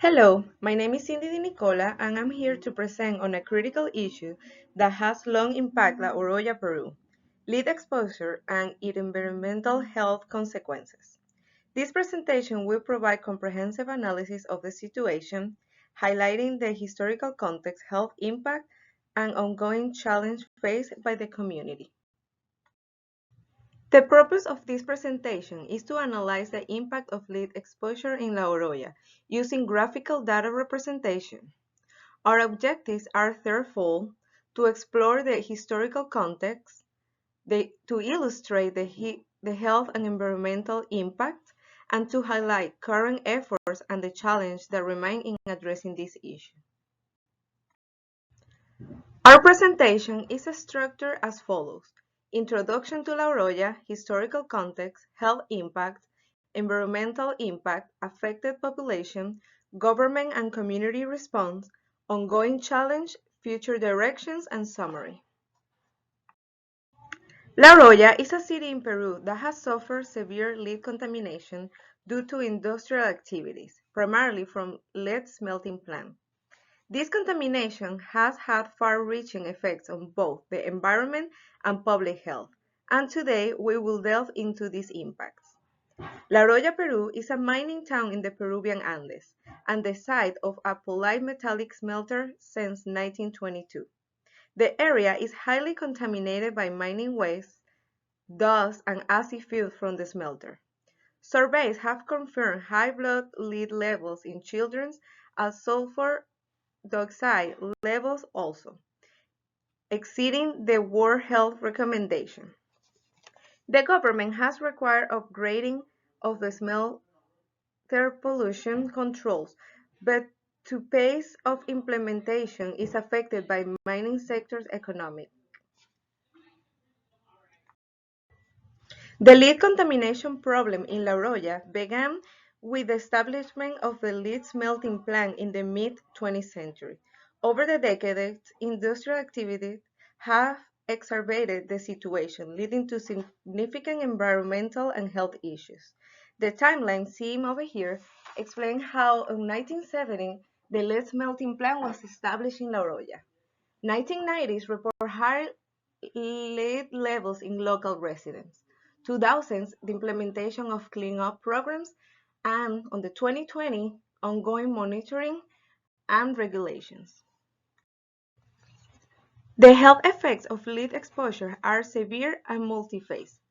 Hello, my name is Cindy Di Nicola and I'm here to present on a critical issue that has long impacted Oroya, Peru, lead exposure and its environmental health consequences. This presentation will provide comprehensive analysis of the situation, highlighting the historical context, health impact, and ongoing challenge faced by the community. The purpose of this presentation is to analyze the impact of lead exposure in La Oroya using graphical data representation. Our objectives are threefold: to explore the historical context, to illustrate the health and environmental impact, and to highlight current efforts and the challenges that remain in addressing this issue. Our presentation is structured as follows: Introduction to La Oroya, historical context, health impact, environmental impact, affected population, government and community response, ongoing challenge, future directions, and summary. La Oroya is a city in Peru that has suffered severe lead contamination due to industrial activities, primarily from lead smelting plants. This contamination has had far-reaching effects on both the environment and public health, and today we will delve into these impacts. La Oroya, Peru is a mining town in the Peruvian Andes and the site of a polymetallic smelter since 1922. The area is highly contaminated by mining waste, dust, and acid fumes from the smelter. Surveys have confirmed high blood lead levels in children as sulfur dioxide levels also, exceeding the World Health recommendation. The government has required upgrading of the smelter pollution controls, but the pace of implementation is affected by mining sector's economic. The lead contamination problem in La Oroya began with the establishment of the lead smelting plant in the mid-20th century. Over the decades, industrial activities have exacerbated the situation, leading to significant environmental and health issues. The timeline seen over here explains how in 1970 the lead smelting plant was established in La Oroya. 1990s report high lead levels in local residents. 2000s, the implementation of cleanup programs, and on the 2020, ongoing monitoring and regulations. The health effects of lead exposure are severe and multi-phase.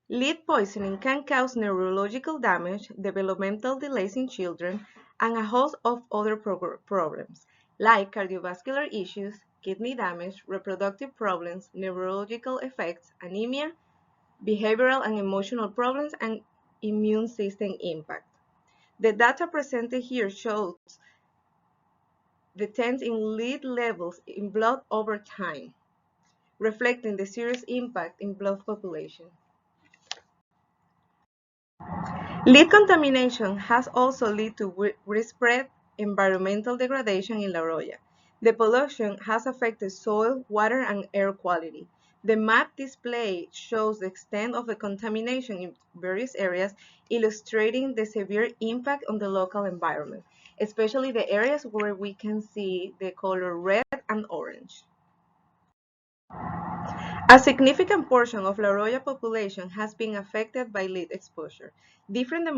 Lead poisoning can cause neurological damage, developmental delays in children, and a host of other problems, like cardiovascular issues, kidney damage, reproductive problems, neurological effects, anemia, behavioral and emotional problems, and immune system impact. The data presented here shows the trends in lead levels in blood over time, reflecting the serious impact in blood population. Lead contamination has also led to widespread environmental degradation in La Oroya. The pollution has affected soil, water, and air quality. The map displayed shows the extent of the contamination in various areas, illustrating the severe impact on the local environment, especially the areas where we can see the color red and orange. A significant portion of La Oroya population has been affected by lead exposure. Different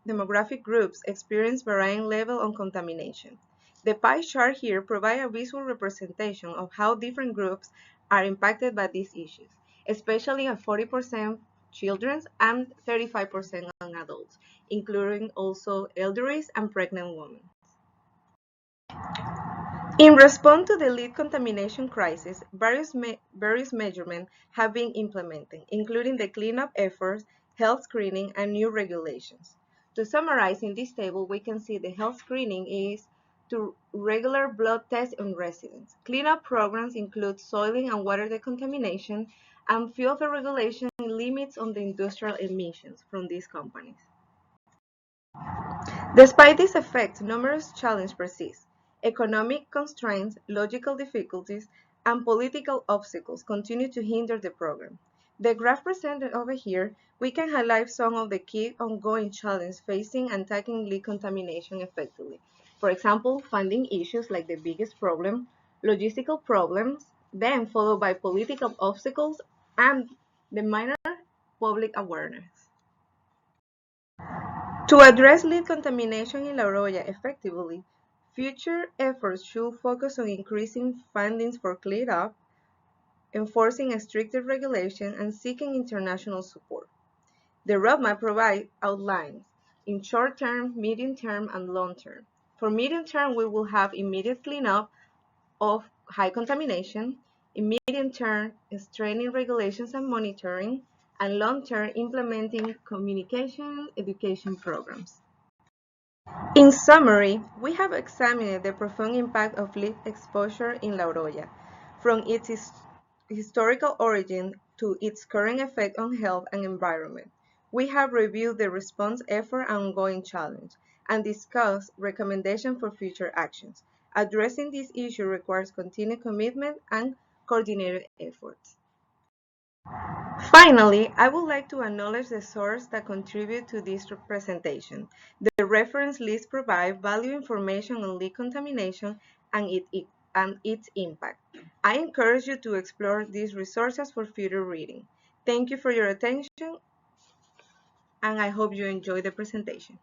demographic groups experience varying level of contamination. The pie chart here provides a visual representation of how different groups are impacted by these issues, especially at 40% children and 35% on adults, including also elderly and pregnant women. In response to the lead contamination crisis, various measurements have been implemented, including the cleanup efforts, health screening, and new regulations. To summarize, in this table, we can see the health screening is to regular blood tests on residents. Cleanup programs include soiling and water decontamination, and few of the regulation limits on the industrial emissions from these companies. Despite these effects, numerous challenges persist. Economic constraints, logical difficulties, and political obstacles continue to hinder the program. The graph presented over here, we can highlight some of the key ongoing challenges facing and tackling lead contamination effectively. For example, funding issues like the biggest problem, logistical problems, then followed by political obstacles, and the minor public awareness. To address lead contamination in La Oroya effectively, future efforts should focus on increasing fundings for cleanup, enforcing a stricter regulation, and seeking international support. The roadmap provides outlines in short term, medium term, and long term. For medium term, we will have immediate cleanup of high contamination, in medium term, straining regulations and monitoring, and long term, implementing communication education programs. In summary, we have examined the profound impact of lead exposure in La Oroya, from its historical origin to its current effect on health and environment. We have reviewed the response effort and ongoing challenge, and discussed recommendations for future actions. Addressing this issue requires continued commitment and coordinated efforts. Finally, I would like to acknowledge the sources that contribute to this presentation. The reference list provides valuable information on lead contamination and its impact. I encourage you to explore these resources for future reading. Thank you for your attention, and I hope you enjoy the presentation.